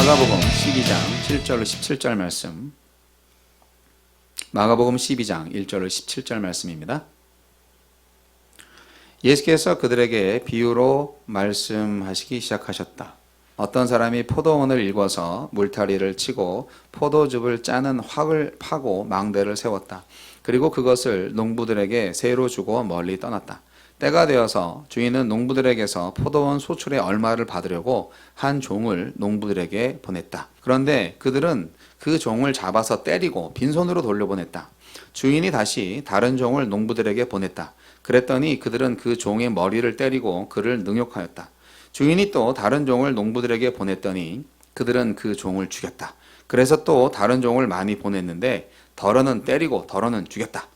마가복음 12장 7절로 17절 말씀. 마가복음 12장 1절로 17절 말씀입니다. 예수께서 그들에게 비유로 말씀하시기 시작하셨다. 어떤 사람이 포도원을 일궈서 물타리를 치고 포도즙을 짜는 확을 파고 망대를 세웠다. 그리고 그것을 농부들에게 세로 주고 멀리 떠났다. 때가 되어서 주인은 농부들에게서 포도원 소출의 얼마를 받으려고 한 종을 농부들에게 보냈다. 그런데 그들은 그 종을 잡아서 때리고 빈손으로 돌려보냈다. 주인이 다시 다른 종을 농부들에게 보냈다. 그랬더니 그들은 그 종의 머리를 때리고 그를 능욕하였다. 주인이 또 다른 종을 농부들에게 보냈더니 그들은 그 종을 죽였다. 그래서 또 다른 종을 많이 보냈는데 덜어는 때리고 덜어는 죽였다.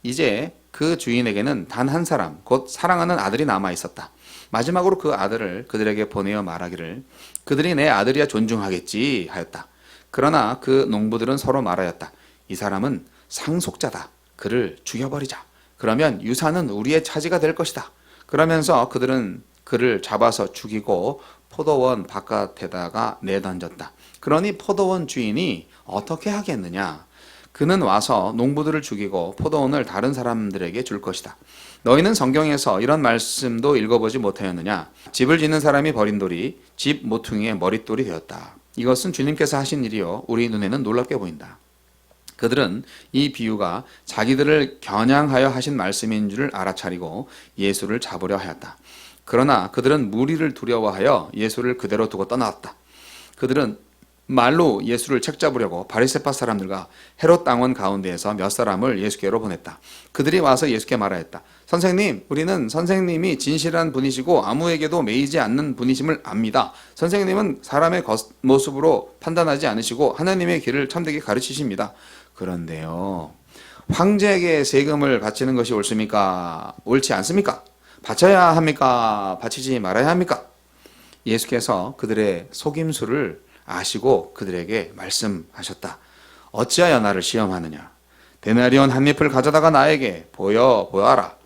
이제 그 주인에게는 단 한 사람, 곧 사랑하는 아들이 남아 있었다. 마지막으로 그 아들을 그들에게 보내어 말하기를 그들이 내 아들이야 존중하겠지 하였다. 그러나 그 농부들은 서로 말하였다. 이 사람은 상속자다. 그를 죽여버리자. 그러면 유산은 우리의 차지가 될 것이다. 그러면서 그들은 그를 잡아서 죽이고 포도원 바깥에다가 내던졌다. 그러니 포도원 주인이 어떻게 하겠느냐? 그는 와서 농부들을 죽이고 포도원을 다른 사람들에게 줄 것이다. 너희는 성경에서 이런 말씀도 읽어보지 못하였느냐? 집을 짓는 사람이 버린 돌이 집 모퉁이의 머릿돌이 되었다. 이것은 주님께서 하신 일이요 우리 눈에는 놀랍게 보인다. 그들은 이 비유가 자기들을 겨냥하여 하신 말씀인 줄 알아차리고 예수를 잡으려 하였다. 그러나 그들은 무리를 두려워하여 예수를 그대로 두고 떠나왔다. 그들은 말로 예수를 책잡으려고 바리새파 사람들과 헤롯 당원 가운데에서 몇 사람을 예수께로 보냈다. 그들이 와서 예수께 말하였다. 선생님, 우리는 선생님이 진실한 분이시고 아무에게도 매이지 않는 분이심을 압니다. 선생님은 사람의 겉모습으로 판단하지 않으시고 하나님의 길을 참되게 가르치십니다. 그런데요, 황제에게 세금을 바치는 것이 옳습니까? 옳지 않습니까? 바쳐야 합니까? 바치지 말아야 합니까? 예수께서 그들의 속임수를 아시고 그들에게 말씀하셨다. 어찌하여 나를 시험하느냐? 데나리온 한 잎을 가져다가 나에게 보여라.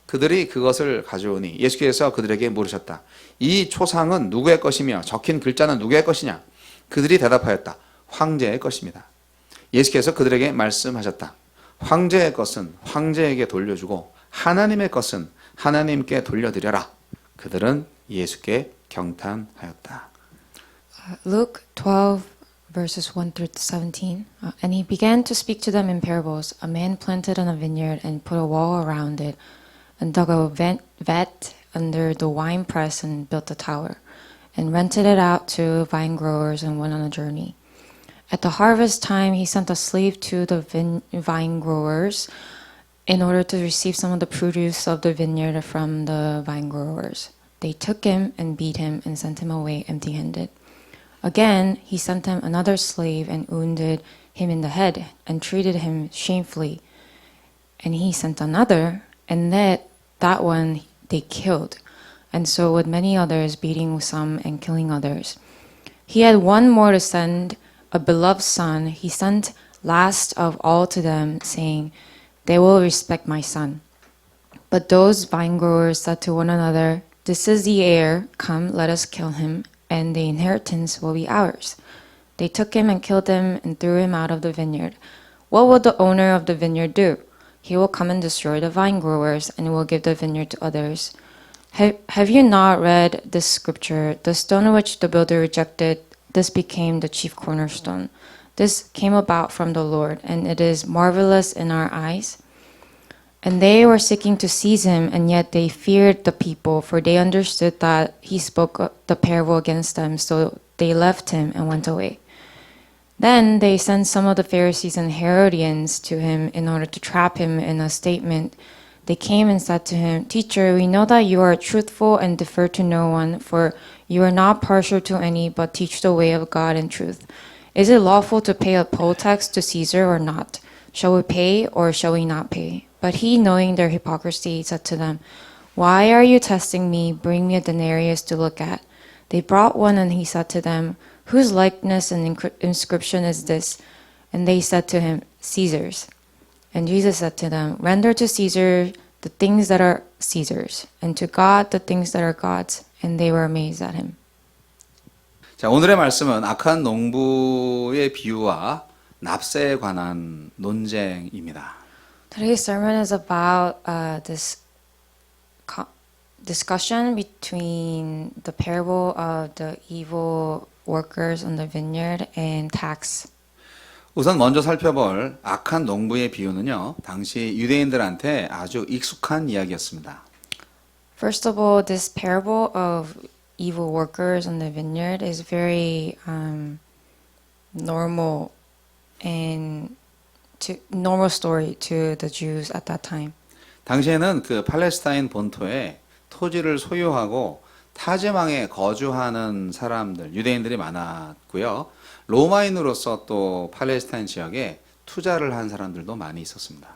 그들이 그것을 가져오니 예수께서 그들에게 물으셨다. 이 초상은 누구의 것이며 적힌 글자는 누구의 것이냐? 그들이 대답하였다. 황제의 것입니다. 예수께서 그들에게 말씀하셨다. 황제의 것은 황제에게 돌려주고 하나님의 것은 하나님께 돌려드려라. 그들은 예수께 경탄하였다. Luke 12, verses 1 through 17. And he began to speak to them in parables. A man planted on a vineyard and put a wall around it, and dug a vat under the winepress and built a tower, and rented it out to vine growers and went on a journey. At the harvest time, he sent a slave to the vine growers in order to receive some of the produce of the vineyard from the vine growers. They took him and beat him and sent him away empty-handed. Again, he sent them another slave and wounded him in the head and treated him shamefully. And he sent another, and that one they killed. And so with many others, beating some and killing others. He had one more to send, a beloved son. He sent last of all to them, saying, "They will respect my son." But those vine growers said to one another, "This is the heir. Come, let us kill him, and the inheritance will be ours." They took him and killed him and threw him out of the vineyard. What will the owner of the vineyard do? He will come and destroy the vine growers and will give the vineyard to others. Have you not read this scripture? The stone which the builder rejected, this became the chief cornerstone. This came about from the Lord, and it is marvelous in our eyes. And they were seeking to seize him, and yet they feared the people, for they understood that he spoke the parable against them, so they left him and went away. Then they sent some of the Pharisees and Herodians to him in order to trap him in a statement. They came and said to him, "Teacher, we know that you are truthful and defer to no one, for you are not partial to any, but teach the way of God in truth. Is it lawful to pay a poll tax to Caesar or not? Shall we pay or shall we not pay?" But he, knowing their hypocrisy, said to them, "Why are you testing me? Bring me a denarius to look at." They brought one, and he said to them, "Whose likeness and inscription is this?" And they said to him, "Caesar's." And Jesus said to them, "Render to Caesar the things that are Caesar's, and to God the things that are God's." And they were amazed at him. 자, 오늘의 말씀은 악한 농부의 비유와 납세에 관한 논쟁입니다. Today's sermon is about this discussion between the parable of the evil workers on the vineyard and tax. 우선 먼저 살펴볼 악한 농부의 비유는요, 당시 유대인들한테 아주 익숙한 이야기였습니다. First of all, this parable of evil workers on the vineyard is very normal and normal story to the Jews at that time. 당시에는 그 팔레스타인 본토에 토지를 소유하고 타지망에 거주하는 사람들, 유대인들이 많았고요. 로마인으로서 또 팔레스타인 지역에 투자를 한 사람들도 많이 있었습니다.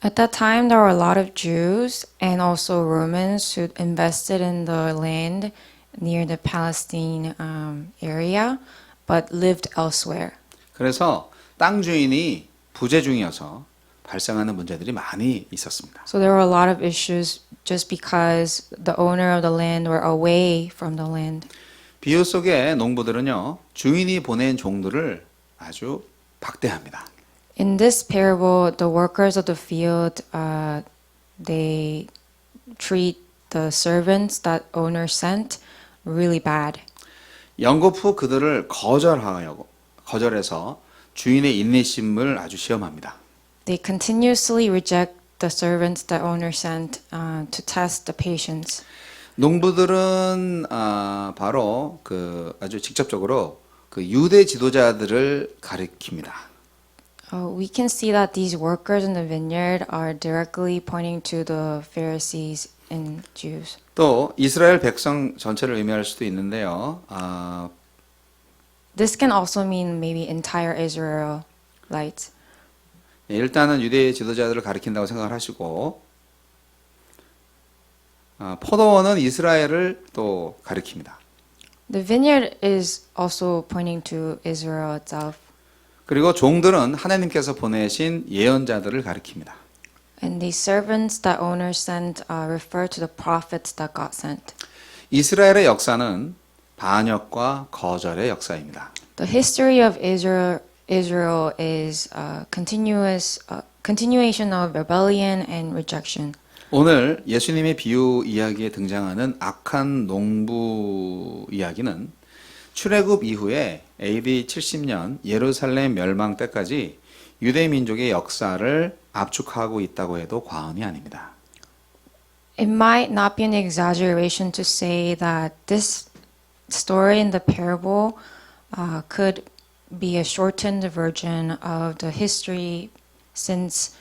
At that time, there were a lot of Jews and also Romans who invested in the land near the Palestine area, but lived elsewhere. 그래서 땅 주인이 부재중이어서 발생하는 문제들이 많이 있었습니다. So there were a lot of issues just because the owner of the land were away from the land. 비유 속의 농부들은요, 주인이 보낸 종들을 아주 박대합니다. In this parable, the workers of the field, they treat the servants that owner sent really bad. 영급 후 그들을 거절해서 주인의 인내심을 아주 시험합니다. They continuously reject the servants that owner sent to test the patience. 농부들은 바로 그 아주 직접적으로 그 유대 지도자들을 가리킵니다. We can see that these workers in the vineyard are directly pointing to the Pharisees and Jews. 또 이스라엘 백성 전체를 의미할 수도 있는데요. This can also mean maybe entire Israelites. 일단은 유대 지도자들을 가리킨다고 생각을 하시고 포도원은 이스라엘을 또 가리킵니다. The vineyard is also pointing to Israel itself. 그리고 종들은 하나님께서 보내신 예언자들을 가리킵니다. And the servants that owners sent refer to the prophets that God sent. 이스라엘의 역사는 반역과 거절의 역사입니다. The history of Israel is continuation of rebellion and rejection. 오늘 예수님의 비유 이야기에 등장하는 악한 농부 이야기는 출애굽 이후에 AD 70년 예루살렘 멸망 때까지 유대 민족의 역사를 압축하고 있다고 해도 과언이 아닙니다. It might not be an exaggeration to say that this story in the parable could be a shortened version of the history since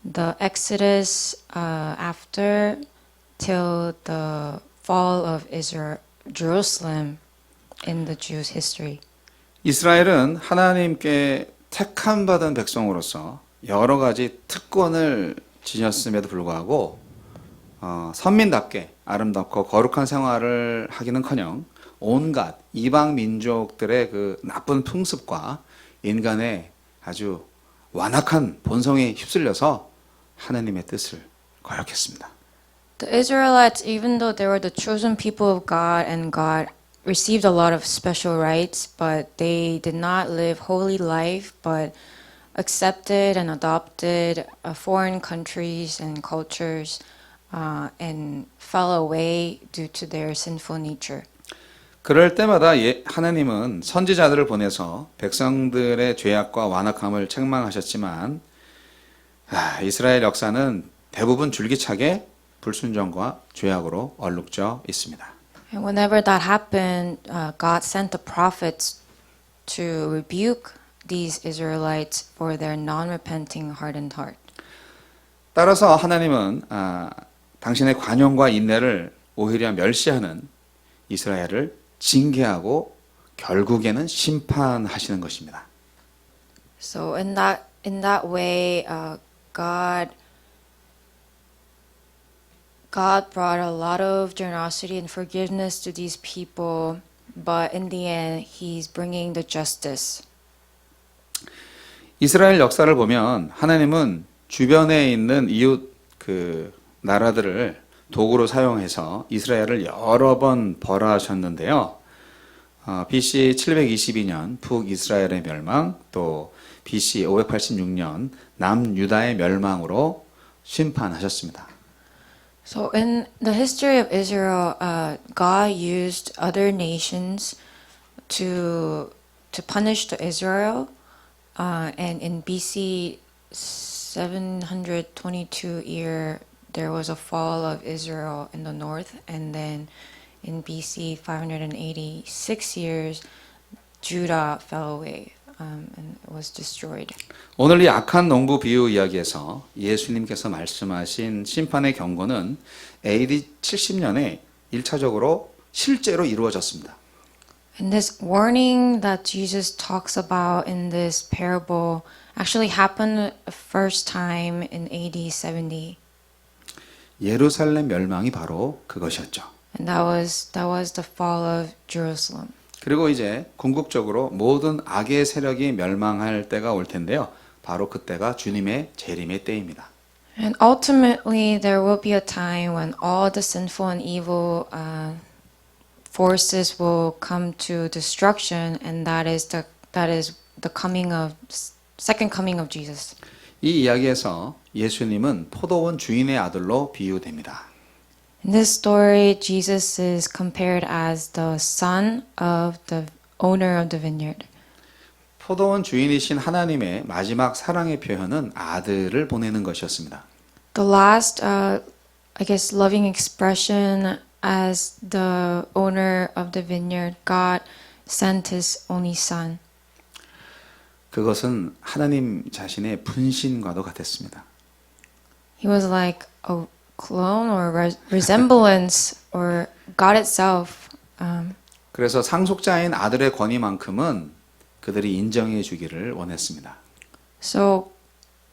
the Exodus after till the fall of Israel, Jerusalem in the Jews' history. 이스라엘은 하나님께 택함 받은 백성으로서 여러 가지 특권을 지녔음에도 불구하고 선민답게 아름답고 거룩한 생활을 하기는커녕 온갖 이방 민족들의 그 나쁜 풍습과 인간의 아주 완악한 본성에 휩쓸려서 하나님의 뜻을 거역했습니다. The Israelites, even though they were the chosen people of God and God received a lot of special rights, but they did not live holy life, but accepted and adopted foreign countries and cultures and fell away due to their sinful nature. 그럴 때마다 하나님은 선지자들을 보내서 백성들의 죄악과 완악함을 책망하셨지만 이스라엘 역사는 대부분 줄기차게 불순종과 죄악으로 얼룩져 있습니다. And whenever that happened, God sent the prophets to rebuke these Israelites for their non-repenting hardened heart. 따라서 하나님은 당신의 관용과 인내를 오히려 멸시하는 이스라엘을 징계하고 결국에는 심판하시는 것입니다. So in that way, God brought a lot of generosity and forgiveness to these people, but in the end, He's bringing the justice. 이스라엘 역사를 보면 하나님은 주변에 있는 이웃 그 나라들을 도구로 사용해서 이스라엘을 여러 번 벌하셨는데요. BC 722년 북이스라엘의 멸망, 또 BC 586년 남유다의 멸망으로 심판하셨습니다. So in the history of Israel, God used other nations to punish the Israel, and in BC 722 year there was a fall of Israel in the north, and then in BC 586 years Judah fell away and was destroyed. 오늘 이 악한 농부 비유 이야기에서 예수님께서 말씀하신 심판의 경고는 AD 70년에 1차적으로 실제로 이루어졌습니다. And this warning that Jesus talks about in this parable actually happened first time in AD 70. 예루살렘 멸망이 바로 그것이었죠. And that was the fall of Jerusalem. 그리고 이제 궁극적으로 모든 악의 세력이 멸망할 때가 올 텐데요. 바로 그때가 주님의 재림의 때입니다. And ultimately there will be a time when all the sinful and evil forces will come to destruction, and that is the coming of second coming of Jesus. 이 이야기에서 예수님은 포도원 주인의 아들로 비유됩니다. In this story, Jesus is compared as the son of the owner of the vineyard. 포도원 주인이신 하나님의 마지막 사랑의 표현은 아들을 보내는 것이었습니다. The last, I guess, loving expression as the owner of the vineyard, God sent His only Son. 그것은 하나님 자신의 분신과도 같았습니다. He was like a clone or resemblance or God itself. 그래서 상속자인 아들의 권위만큼은 그들이 인정해 주기를 원했습니다. So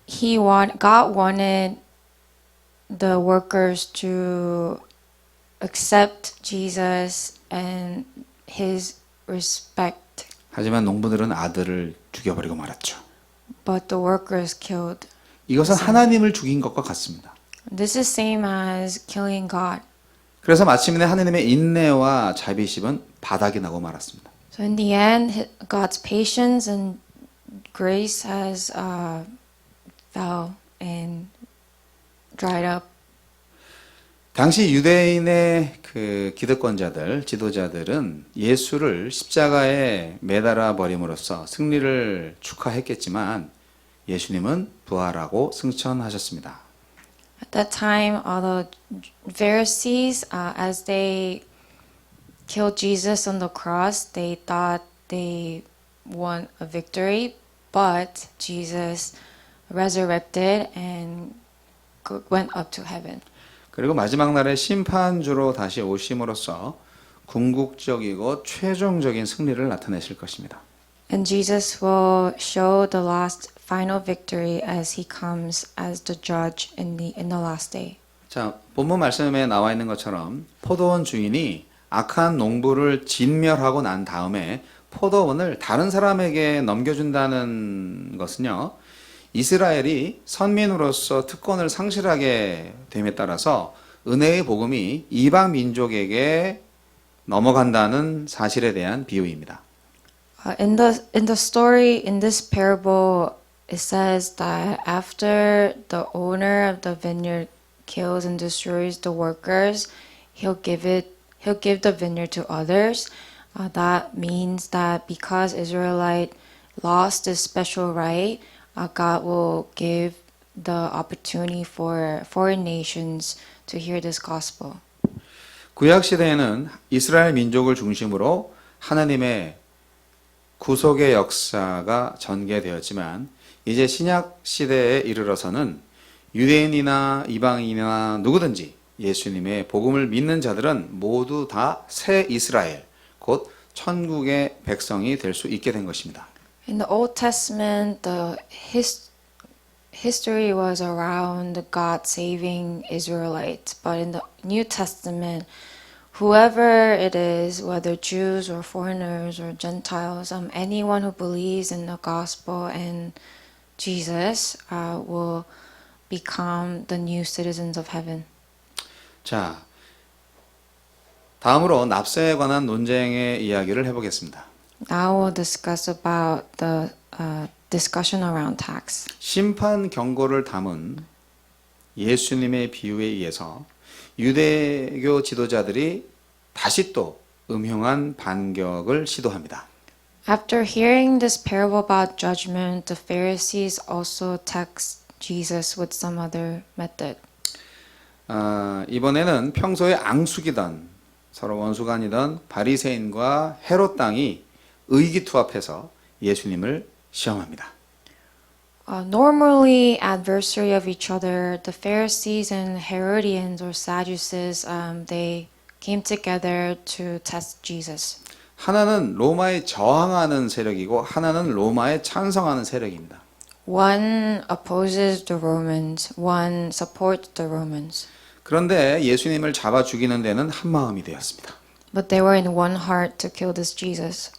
God wanted the workers to accept Jesus and His respect, 하지만 농부들은 아들을 죽여버리고 말았죠. but the workers killed. 이것은 하나님을 죽인 것과 같습니다. This is same as killing God. 그래서 마침내 하나님의 인내와 자비심은 바닥이 나고 말았습니다. So in the end, God's patience and grace has fell and dried up. 당시 유대인의 그 기득권자들, 지도자들은 예수를 십자가에 매달아 버림으로써 승리를 축하했겠지만 예수님은 부활하고 승천하셨습니다. At that time, all the Pharisees, as they killed Jesus on the cross, they thought they won a victory, but Jesus resurrected and went up to heaven. 그리고 마지막 날에 심판주로 다시 오심으로써 궁극적이고 최종적인 승리를 나타내실 것입니다. And Jesus will show the last final victory as he comes as the judge in the last day. 자, 본문 말씀에 나와 있는 것처럼 포도원 주인이 악한 농부를 진멸하고 난 다음에 포도원을 다른 사람에게 넘겨준다는 것은요, 이스라엘이 선민으로서 특권을 상실하게 됨에 따라서 은혜의 복음이 이방 민족에게 넘어간다는 사실에 대한 비유입니다. In the story in this parable, it says that after the owner of the vineyard kills and destroys the workers, he'll give the vineyard to others. That means that because Israelite lost this special right, God will give the opportunity for foreign nations to hear this gospel. 구약 시대에는 이스라엘 민족을 중심으로 하나님의 구속의 역사가 전개되었지만 이제 신약 시대에 이르러서는 유대인이나 이방인이나 누구든지 예수님의 복음을 믿는 자들은 모두 다 새 이스라엘, 곧 천국의 백성이 될 수 있게 된 것입니다. In the Old Testament, the history was around God saving Israelites, but in the New Testament, whoever it is, whether Jews or foreigners or Gentiles, anyone who believes in the gospel and Jesus will become the new citizens of heaven. 자, 다음으로 납세에 관한 논쟁의 이야기를 해보겠습니다. Now we'll discuss about the discussion around tax. 심판 경고를 담은 예수님의 비유에 의해서 유대교 지도자들이 다시 또 음흉한 반격을 시도합니다. After hearing this parable about judgment, the Pharisees also taxed Jesus with some other method. 이번에는 평소에 앙숙이던 서로 원수간이던 바리새인과 헤롯 당이 의기투합해서 예수님을 시험합니다. Normally adversary of each other, the Pharisees and Herodians or Sadducees, they came together to test Jesus. 하나는 로마에 저항하는 세력이고 하나는 로마에 찬성하는 세력입니다. One opposes the Romans, one supports the Romans. 그런데 예수님을 잡아 죽이는 데는 한 마음이 되었습니다. But they were in one heart to kill this Jesus.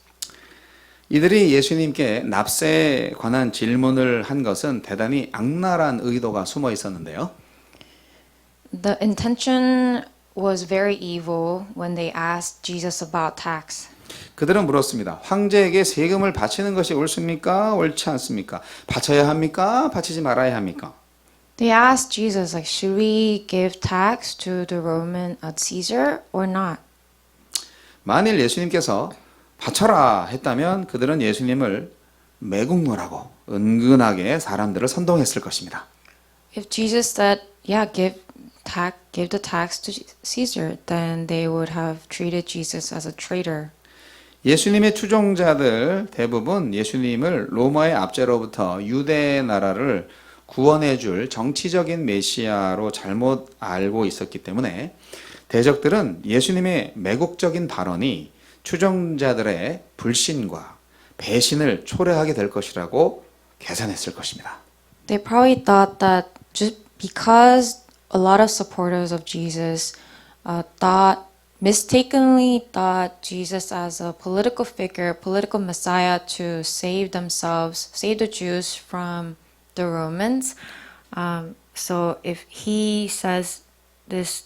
이들이 예수님께 납세에 관한 질문을 한 것은 대단히 악랄한 의도가 숨어 있었는데요. The intention was very evil when they asked Jesus about tax. 그들은 물었습니다. 황제에게 세금을 바치는 것이 옳습니까? 옳지 않습니까? 바쳐야 합니까? 바치지 말아야 합니까? They asked Jesus, like, should we give tax to the Roman Caesar or not? 만일 예수님께서 바쳐라 했다면 그들은 예수님을 매국노라고 은근하게 사람들을 선동했을 것입니다. If Jesus said, yeah, give the tax to Caesar, then they would have treated Jesus as a traitor. 예수님의 추종자들 대부분 예수님을 로마의 압제로부터 유대 나라를 구원해 줄 정치적인 메시아로 잘못 알고 있었기 때문에 대적들은 예수님의 매국적인 발언이 추종자들의 불신과 배신을 초래하게 될 것이라고 계산했을 것입니다. They probably thought that just because a lot of supporters of Jesus mistakenly thought Jesus as a political figure, political messiah to save themselves, save the Jews from the Romans. So if he says this,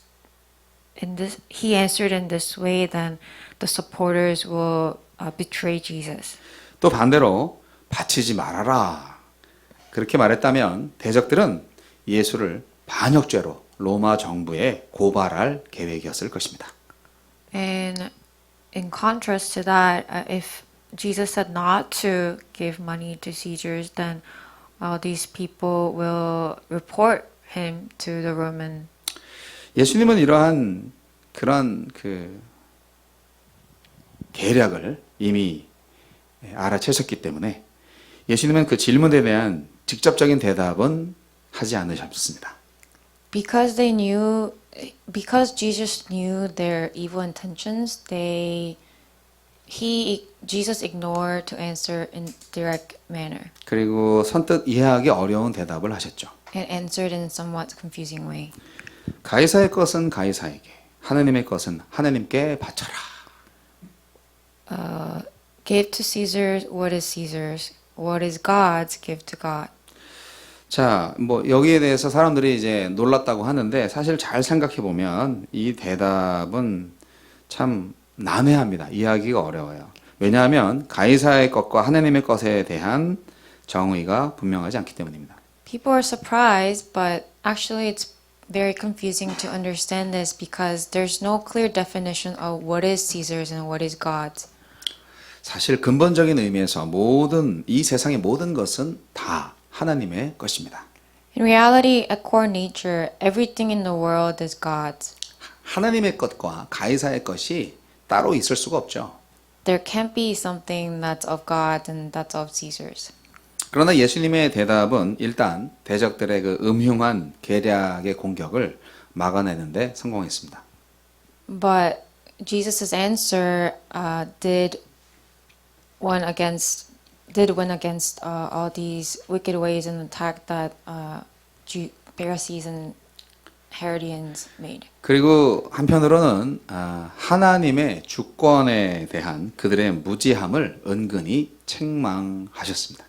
he answered in this way, then the supporters will betray Jesus. 또 반대로 바치지 말아라 그렇게 말했다면 대적들은 예수를 반역죄로 로마 정부에 고발할 계획이었을 것입니다. And in contrast to that, if Jesus said not to give money to Caesars, then these people will report him to the Roman. 예수님은 이러한 그런 계략을 이미 알아채셨기 때문에 예수님은 그 질문에 대한 직접적인 대답은 하지 않으셨습니다. Because Jesus knew their evil intentions, Jesus ignored to answer in direct manner 그리고 선뜻 이해하기 어려운 대답을 하셨죠. and answered in somewhat confusing way. 가이사의 것은 가이사에게, 하나님의 것은 하나님께 바쳐라. Give to Caesar what is Caesar's, what is God's, give to God. 자, 뭐 여기에 대해서 사람들이 이제 놀랐다고 하는데 사실 잘 생각해 보면 이 대답은 참 난해합니다. 이해하기가 어려워요. 왜냐하면 가이사의 것과 하나님의 것에 대한 정의가 분명하지 않기 때문입니다. People are surprised, but actually it's very confusing to understand this because there's no clear definition of what is Caesar's and what is God's. 사실 근본적인 의미에서 이 세상의 모든 것은 다 하나님의 것입니다. In reality, at core nature, everything in the world is God's. 하나님의 것과 가이사의 것이 따로 있을 수가 없죠. There can't be something that's of God and that's of Caesar's. 그러나 예수님의 대답은 일단 대적들의 그 음흉한 계략의 공격을 막아내는데 성공했습니다. But Jesus' answer did win against all these wicked ways and attack that Pharisees and Herodians made. 그리고 한편으로는 하나님의 주권에 대한 그들의 무지함을 은근히 책망하셨습니다.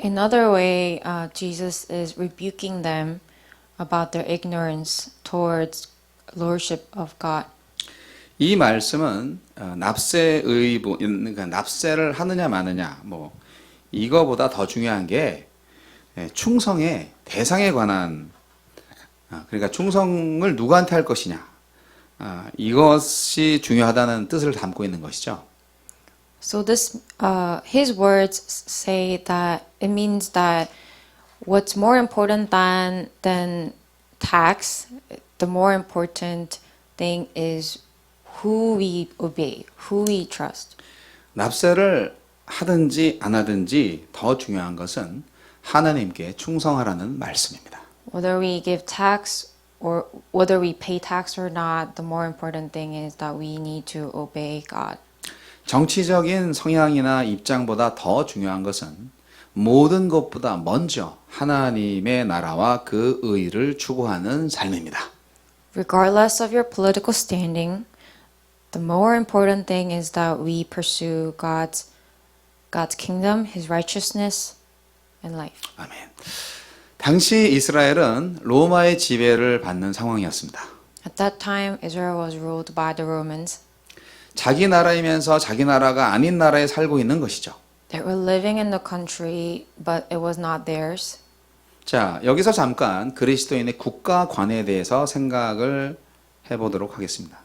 Another way, Jesus is rebuking them about their ignorance towards lordship of God. 이 말씀은 납세 의무, 그러니까 납세를 하느냐 마느냐, 뭐 이거보다 더 중요한 게 충성의 대상에 관한, 그러니까 충성을 누구한테 할 것이냐, 이것이 중요하다는 뜻을 담고 있는 것이죠. So this, his words say that it means that what's more important than tax, the more important thing is who we obey, who we trust. 납세를 하든지 안 하든지 더 중요한 것은 하나님께 충성하라는 말씀입니다. Whether we give tax or whether we pay tax or not, the more important thing is that we need to obey God. 정치적인 성향이나 입장보다 더 중요한 것은 모든 것보다 먼저 하나님의 나라와 그 의를 추구하는 삶입니다. Regardless of your political standing, the more important thing is that we pursue God's kingdom, His righteousness, and life. 아멘. 당시 이스라엘은 로마의 지배를 받는 상황이었습니다. At that time, Israel was ruled by the Romans. 자기 나라이면서 자기 나라가 아닌 나라에 살고 있는 것이죠. They were living in the country, but it was not theirs. 자, 여기서 잠깐 그리스도인의 국가관에 대해서 생각을 해보도록 하겠습니다.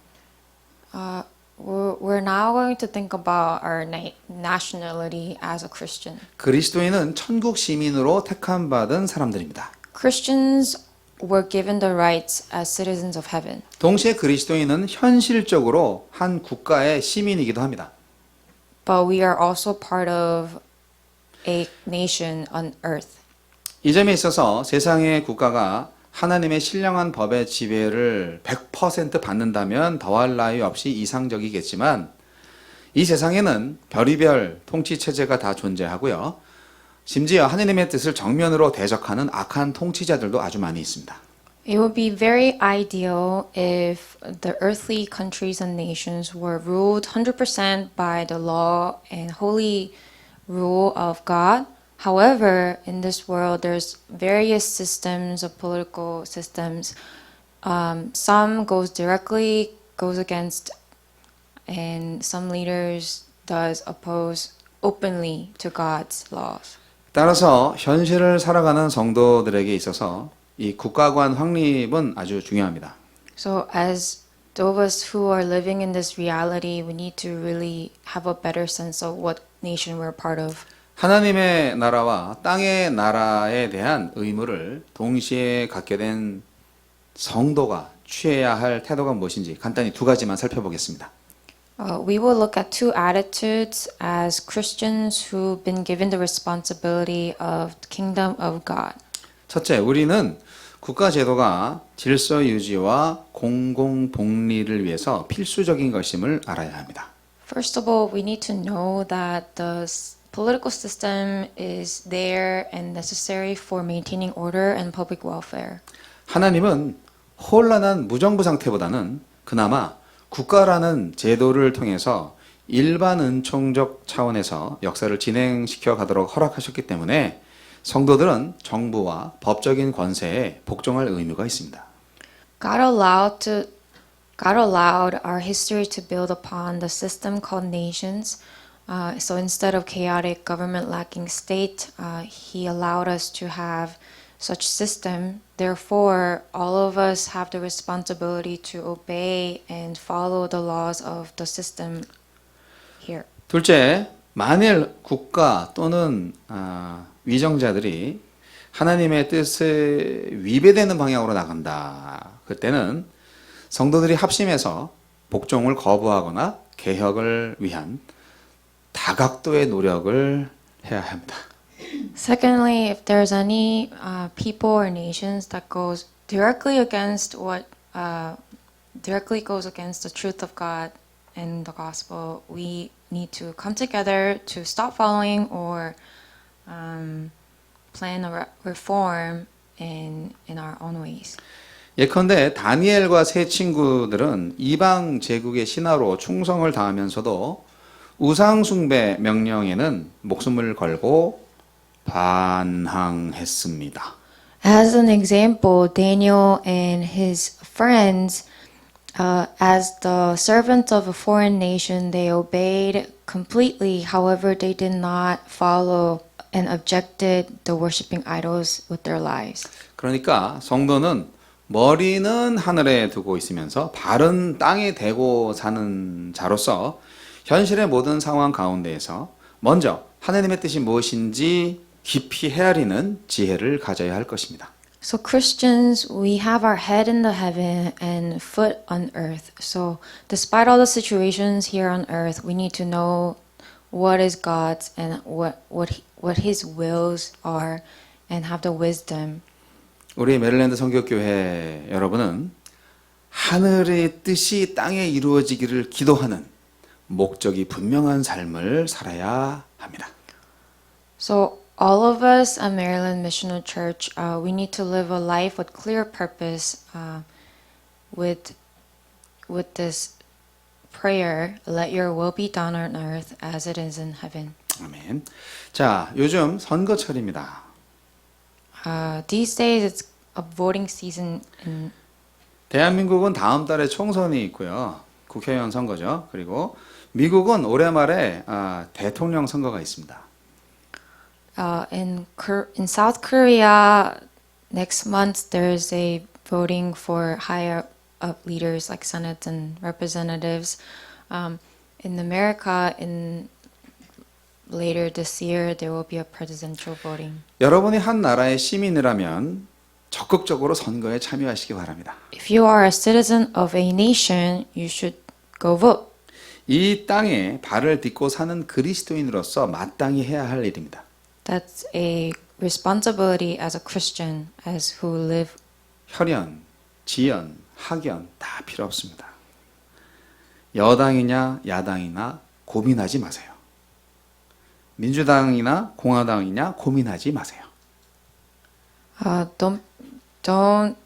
We're now going to think about our nationality as a Christian. 그리스도인은 천국 시민으로 택함받은 사람들입니다. Christians were given the rights as citizens of heaven. 동시에 그리스도인은 현실적으로 한 국가의 시민이기도 합니다. But we are also part of a nation on earth. 이 점에 있어서 세상의 국가가 하나님의 신령한 법의 지배를 100% 받는다면 더할 나위 없이 이상적이겠지만 이 세상에는 별의별 통치 체제가 다 존재하고요. 심지어 하나님의 뜻을 정면으로 대적하는 악한 통치자들도 아주 많이 있습니다. It would be very ideal if the earthly countries and nations were ruled 100% by the law and holy rule of God. However, in this world, there's various systems of political systems. Some goes against, and some leaders does oppose openly to God's laws. 따라서 현실을 살아가는 성도들에게 있어서 이 국가관 확립은 아주 중요합니다. So as those of us who are living in this reality, we need to really have a better sense of what nation we're part of. 하나님의 나라와 땅의 나라에 대한 의무를 동시에 갖게 된 성도가 취해야 할 태도가 무엇인지 간단히 두 가지만 살펴보겠습니다. We will look at two attitudes as Christians who've been given the responsibility of the kingdom of God. 첫째, 우리는 국가 제도가 질서 유지와 공공 복리를 위해서 필수적인 것임을 알아야 합니다. First of all, we need to know that the political system is there and necessary for maintaining order and public welfare. 하나님은 혼란한 무정부 상태보다는 그나마 국가라는 제도를 통해서 일반 은총적 차원에서 역사를 진행시켜 가도록 허락하셨기 때문에 성도들은 정부와 법적인 권세에 복종할 의무가 있습니다. God allowed our history to build upon the system called nations. So instead of chaotic government-lacking state, He allowed us to have such system. Therefore, all of us have the responsibility to obey and follow the laws of the system here. 둘째, 만일 국가 또는 위정자들이 하나님의 뜻에 위배되는 방향으로 나간다. 그때는 성도들이 합심해서 복종을 거부하거나 개혁을 위한 다각도의 노력을 해야 합니다. Secondly, if there's any people or nations that goes directly against directly goes against the truth of God and the gospel, we need to come together to stop following or plan a reform in our own ways. 예컨대 다니엘과 세 친구들은 이방 제국의 신하로 충성을 다하면서도 우상 숭배 명령에는 목숨을 걸고 반항했습니다. As an example, Daniel and his friends As the servants of a foreign nation, they obeyed completely. However, they did not follow and objected the worshiping idols with their lives. 그러니까 성도는 머리는 하늘에 두고 있으면서 발은 땅에 대고 사는 자로서 현실의 모든 상황 가운데에서 먼저 하나님의 뜻이 무엇인지 깊이 헤아리는 지혜를 가져야 할 것입니다. So Christians, we have our head in the heaven and foot on earth. So despite all the situations here on earth, we need to know what is God's and what His wills are, and have the wisdom. 우리 메릴랜드 성교교회 여러분은 하늘의 뜻이 땅에 이루어지기를 기도하는 목적이 분명한 삶을 살아야 합니다. So all of us at Maryland Missional Church, we need to live a life with clear purpose, with this prayer, let your will be done on earth as it is in heaven. 아멘. 자, 요즘 선거철입니다. These days it's a voting season in 대한민국은 다음 달에 총선이 있고요. 국회의원 선거죠. 그리고 미국은 올해 말에 대통령 선거가 있습니다. in South Korea next month there's a voting for higher up leaders like Senate and representatives. In America, in later this year, there will be a presidential voting. 여러분이 한 나라의 시민이라면 적극적으로 선거에 참여하시기 바랍니다. If you are a citizen of a nation, you should go vote. 이 땅에 발을 딛고 사는 그리스도인으로서 마땅히 해야 할 일입니다. That's a responsibility as a Christian, as who live. 혈연, 지연, 학연 다 필요 없습니다. 여당이냐 야당이나 고민하지 마세요. 민주당이나 공화당이냐 고민하지 마세요. Don't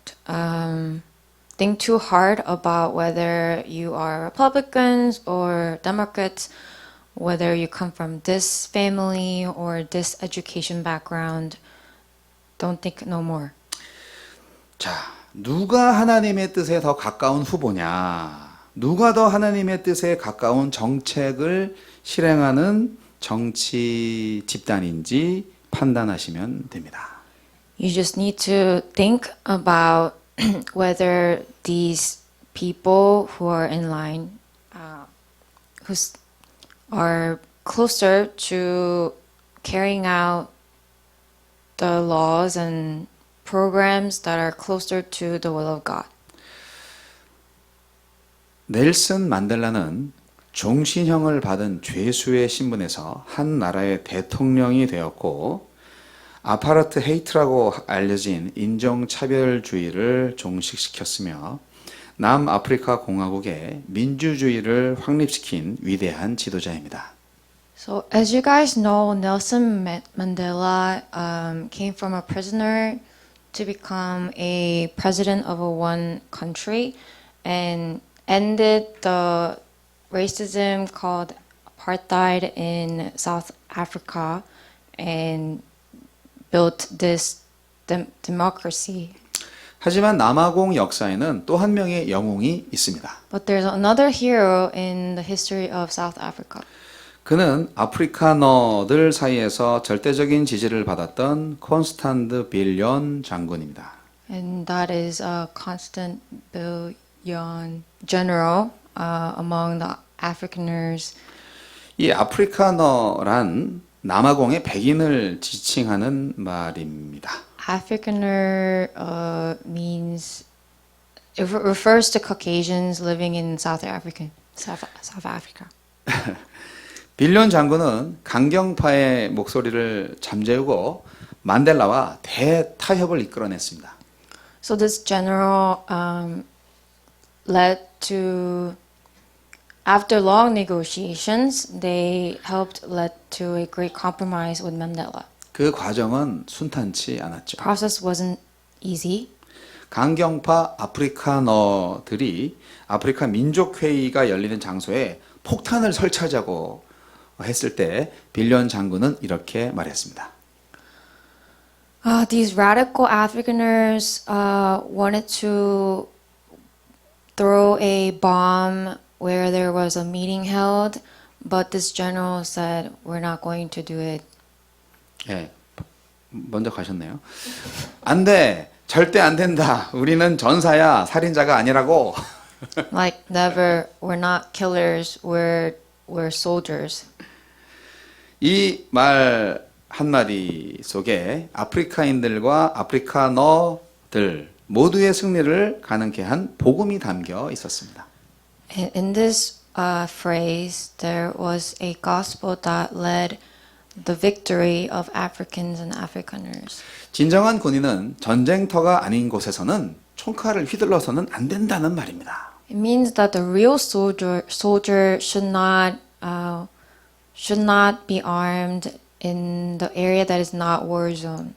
think too hard about whether you are Republicans or Democrats, whether you come from this family or this education background. Don't think no more. 자, 누가 하나님의 뜻에 더 가까운 후보냐? 누가 더 하나님의 뜻에 가까운 정책을 실행하는 정치 집단인지 판단하시면 됩니다. You just need to think about whether these people who are in line, who are closer to carrying out the laws and programs that are closer to the will of God. 넬슨 만델라는 종신형을 받은 죄수의 신분에서 한 나라의 대통령이 되었고 아파르트 헤이트라고 알려진 인종차별주의를 종식시켰으며 남아프리카 공화국의 민주주의를 확립시킨 위대한 지도자입니다. So, as you guys know, Nelson Mandela came from a prisoner to become a president of a one country and ended the racism called apartheid in South Africa and built this democracy. 하지만 남아공 역사에는 또 한 명의 영웅이 있습니다. But there's another hero in the history of South Africa. 그는 아프리카너들 사이에서 절대적인 지지를 받았던 콘스탄드 빌련 장군입니다. And that is a constant billion general among the Afrikaners. 이 아프리카너란 남아공의 백인을 지칭하는 말입니다. Afrikaner means it refers to Caucasians living in South Africa. 빌련 장군은 강경파의 목소리를 잠재우고 만델라와 대타협을 이끌어냈습니다. So this general led to, after long negotiations, they helped lead to a great compromise with Mandela. 그 과정은 순탄치 않았죠. Process wasn't easy. 강경파 아프리카너들이 아프리카 민족회의가 열리는 장소에 폭탄을 설치하자고 했을 때 빌련 장군은 이렇게 말했습니다. These radical Afrikaners wanted to throw a bomb where there was a meeting held, but this general said, "We're not going to do it." 예, 먼저 가셨네요. 안 돼. 절대 안 된다. 우리는 전사야. 살인자가 아니라고. Like, never, we're not killers, we're soldiers. 이 말 한마디 속에 아프리카인들과 아프리카너들 모두의 승리를 가능케 한 복음이 담겨 있었습니다. In this phrase, there was a gospel that led the victory of Africans and Afrikaners. 진정한 군인은 전쟁터가 아닌 곳에서는 총칼을 휘둘러서는 안 된다는 말입니다. It means that the real soldier should not be armed in the area that is not war zone.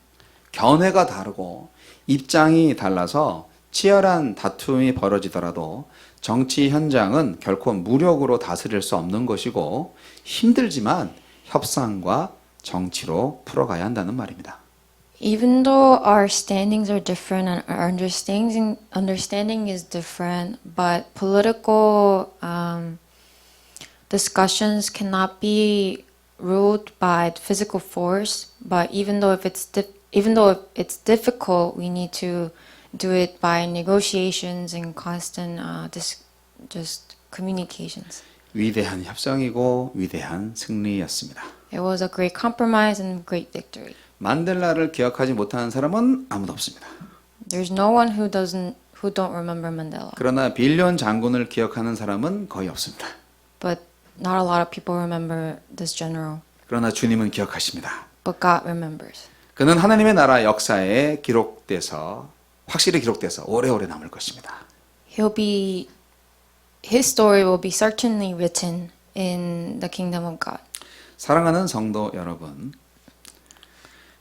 견해가 다르고 입장이 달라서 치열한 다툼이 벌어지더라도 정치 현장은 결코 무력으로 다스릴 수 없는 것이고 힘들지만 협상과 정치로 풀어가야 한다는 말입니다. Even though our standings are different and our understanding is different, but political discussions cannot be ruled by physical force. But even though it's difficult, we need to do it by negotiations and constant just communications. 위대한 협상이고 위대한 승리였습니다. It was a great compromise and great victory. 만델라를 기억하지 못하는 사람은 아무도 없습니다. There's no one who don't remember Mandela. 그러나 빌리언 장군을 기억하는 사람은 거의 없습니다. But not a lot of people remember this general. 그러나 주님은 기억하십니다. But God remembers. 그는 하나님의 나라 역사에 확실히 기록돼서 오래오래 남을 것입니다. His story will be certainly written in the kingdom of God. 사랑하는 성도 여러분,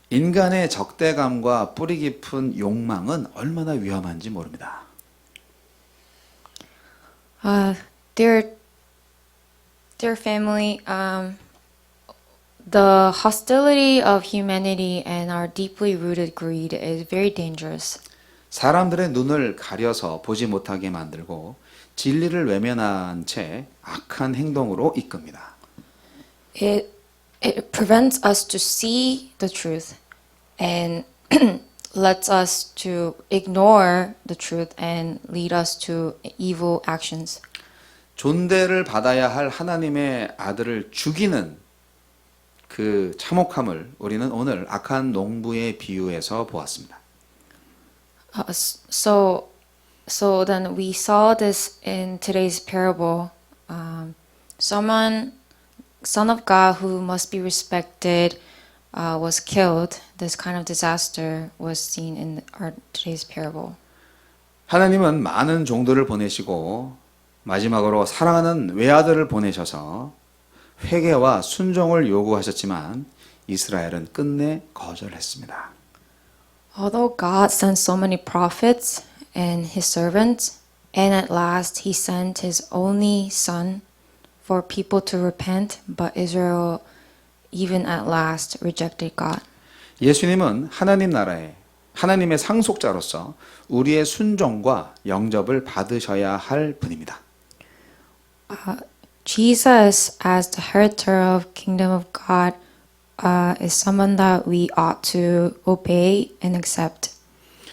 인간의 적대감과 뿌리 깊은 욕망은 얼마나 위험한지 모릅니다. Dear family, the hostility of humanity and our deeply rooted greed is very dangerous. 사람들의 눈을 가려서 보지 못하게 만들고 진리를 외면한 채 악한 행동으로 이끕니다. It prevents us to see the truth and lets us to ignore the truth and lead us to evil actions. 존대를 받아야 할 하나님의 아들을 죽이는 그 참혹함을 우리는 오늘 악한 농부의 비유에서 보았습니다. So then we saw this in today's parable. Son of God who must be respected was killed. This kind of disaster was seen in today's parable. 하나님은 많은 종들을 보내시고 마지막으로 사랑하는 외아들을 보내셔서 회개와 순종을 요구하셨지만 이스라엘은 끝내 거절했습니다. Although God sent so many prophets and his servants, and at last he sent his only son for people to repent, but Israel even at last rejected God. 예수님은 하나님 나라에 하나님의 상속자로서 우리의 순종과 영접을 받으셔야 할 분입니다. Jesus, as the heriter of kingdom of God, is someone that we ought to obey and accept.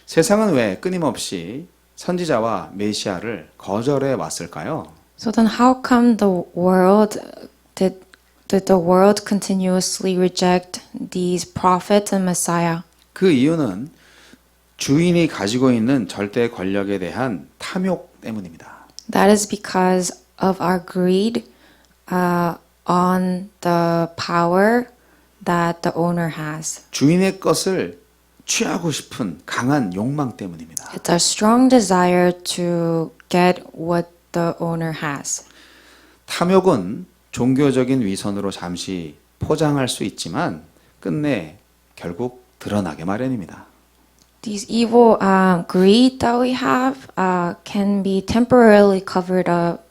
세상은 왜 끊임없이 선지자와 메시아를 거절해 왔을까요? So then, how come the world did the world continuously reject these prophets and Messiah? 그 이유는 주인이 가지고 있는 절대 권력에 대한 탐욕 때문입니다. That is because of our greed on the power that the owner has. 주인의 것을 취하고 싶은 강한 욕망 때문입니다. It's our strong desire to get what the owner has. 탐욕은 종교적인 위선으로 잠시 포장할 수 있지만 끝내 결국 드러나게 마련입니다. These evil greed that we have can be temporarily covered up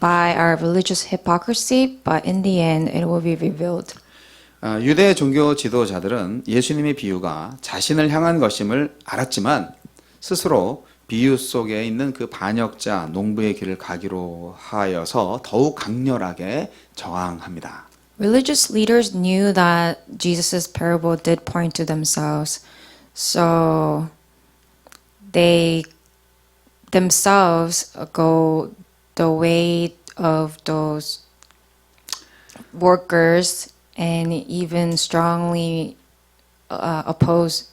by our religious hypocrisy, but in the end, it will be revealed. 유대 종교 지도자들은 예수님의 비유가 자신을 향한 것임을 알았지만 스스로 비유 속에 있는 그 반역자 농부의 길을 가기로 하여서 더욱 강렬하게 저항합니다. Religious leaders knew that Jesus' parable did point to themselves, so they themselves go the way of those workers and even strongly oppose.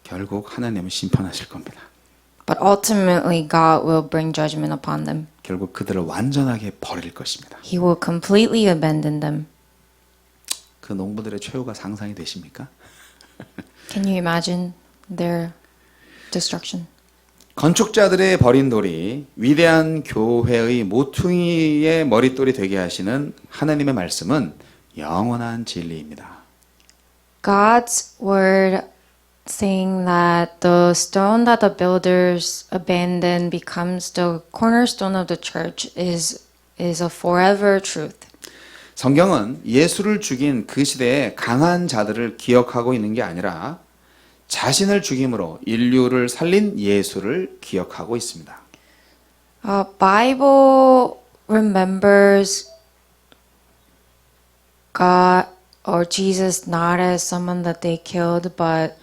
결국 하나님은 심판하실 겁니다. But ultimately, God will bring judgment upon them. 결국 그들을 완전하게 버릴 것입니다. He will completely abandon them. 그 농부들의 최후가 상상이 되십니까? Can you imagine their destruction? 건축자들의 버린 돌이 위대한 교회의 모퉁이의 머릿돌이 되게 하시는 하나님의 말씀은 영원한 진리입니다. God's word saying that the stone that the builders abandoned becomes the cornerstone of the church is a forever truth. 성경은 예수를 죽인 그 시대의 강한 자들을 기억하고 있는 게 아니라 자신을 죽임으로 인류를 살린 예수를 기억하고 있습니다. Bible remembers God or Jesus not as someone that they killed, but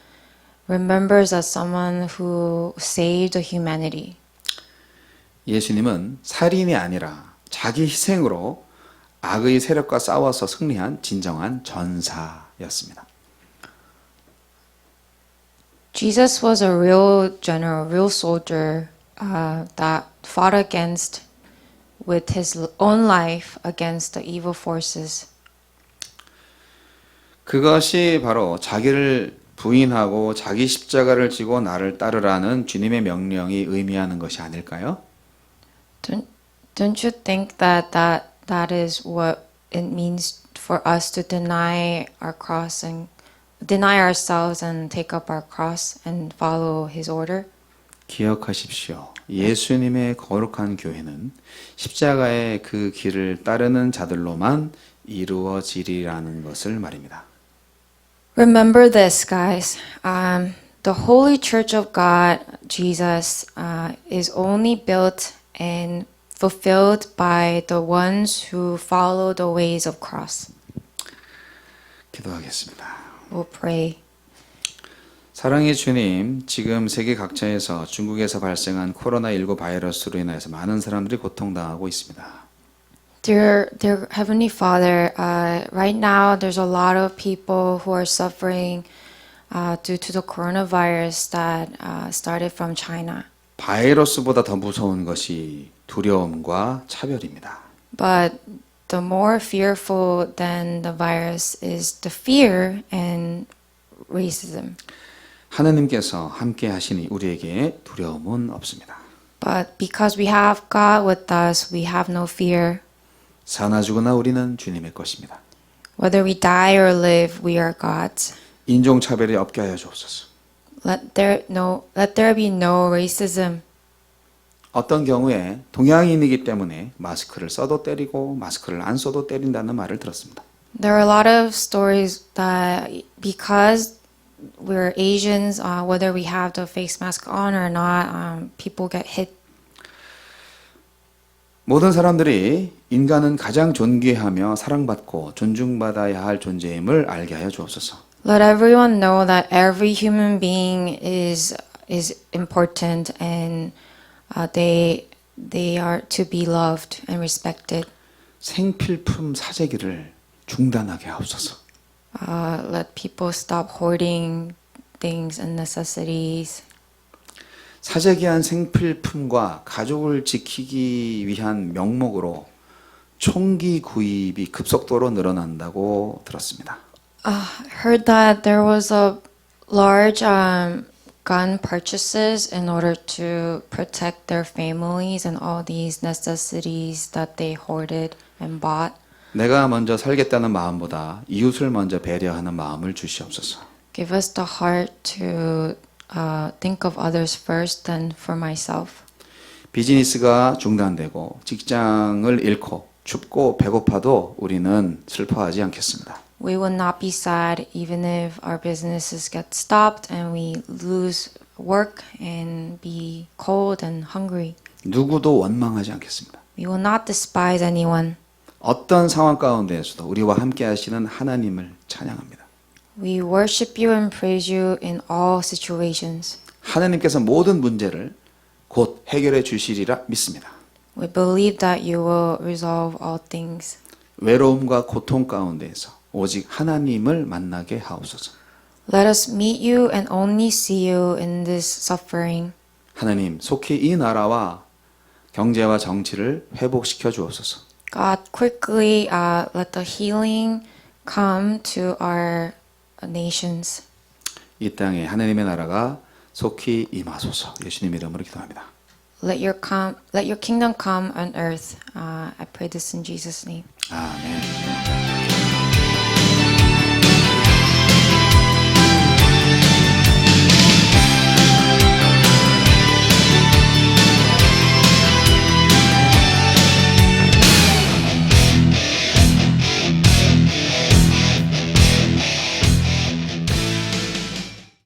remembers as someone who saved humanity. 예수님은 살인이 아니라 자기 희생으로 악의 세력과 싸워서 승리한 진정한 전사였습니다. Jesus was a real general, real soldier that fought against, with his own life, against the evil forces. 그것이 바로 자기를 부인하고 자기 십자가를 지고 나를 따르라는 주님의 명령이 의미하는 것이 아닐까요? Don't you think that is what it means for us to deny our cross and deny ourselves and take up our cross and follow his order? 기억하십시오. 예수님의 거룩한 교회는 십자가의 그 길을 따르는 자들로만 이루어지리라는 것을 말입니다. Remember this, guys. The Holy Church of God, Jesus, is only built and fulfilled by the ones who follow the ways of cross. 기도하겠습니다. We'll pray. 사랑의 주님, 지금 세계 각처에서 중국에서 발생한 코로나19 바이러스로 인해서 많은 사람들이 고통당하고 있습니다. Dear Heavenly Father, right now there's a lot of people who are suffering due to the coronavirus that started from China. 바이러스보다 더 무서운 것이 두려움과 차별입니다. But the more fearful than the virus is the fear and racism. 하나님께서 함께 하시니 우리에게 두려움은 없습니다. But because we have God with us, we have no fear. 사나 죽으나 우리는 주님의 것입니다. Whether we die or live, we are God's. 인종차별이 없게 하여 주옵소서. Let there be no racism. 어떤 경우에 동양인이기 때문에 마스크를 써도 때리고 마스크를 안 써도 때린다는 말을 들었습니다. There are a lot of stories that because we're Asians, whether we have the face mask on or not, people get hit. 모든 사람들이 인간은 가장 존귀하며 사랑받고 존중받아야 할 존재임을 알게 하여 주옵소서. Let everyone know that every human being is important and they are to be loved and respected. 생필품 사재기를 중단하게 하옵소서. Let people stop hoarding things and necessities. 사재기한 생필품과 가족을 지키기 위한 명목으로 총기 구입이 급속도로 늘어난다고 들었습니다. Heard that there was a large gun purchases in order to protect their families and all these necessities that they hoarded and bought. 내가 먼저 살겠다는 마음보다 이웃을 먼저 배려하는 마음을 주시옵소서. Give us the heart to think of others first than for myself. 비즈니스가 중단되고 직장을 잃고 춥고 배고파도 우리는 슬퍼하지 않겠습니다. We will not be sad even if our businesses get stopped and we lose work and be cold and hungry. 누구도 원망하지 않겠습니다. We will not despise anyone. 어떤 상황 가운데에서도 우리와 함께 하시는 하나님을 찬양합니다. We worship you and praise you in all situations. 하나님께서 모든 문제를 곧 해결해 주시리라 믿습니다. We believe that you will resolve all things. 외로움과 고통 가운데에서 오직 하나님을 만나게 하옵소서. Let us meet you and only see you in this suffering. 하나님, 속히 이 나라와 경제와 정치를 회복시켜 주옵소서. God, quickly let the healing come to our nations. 이 땅에 하나님의 나라가 속히 임하소서. 예수님 이름으로 기도합니다. Let your kingdom come on earth. I pray this in Jesus' name. 아멘.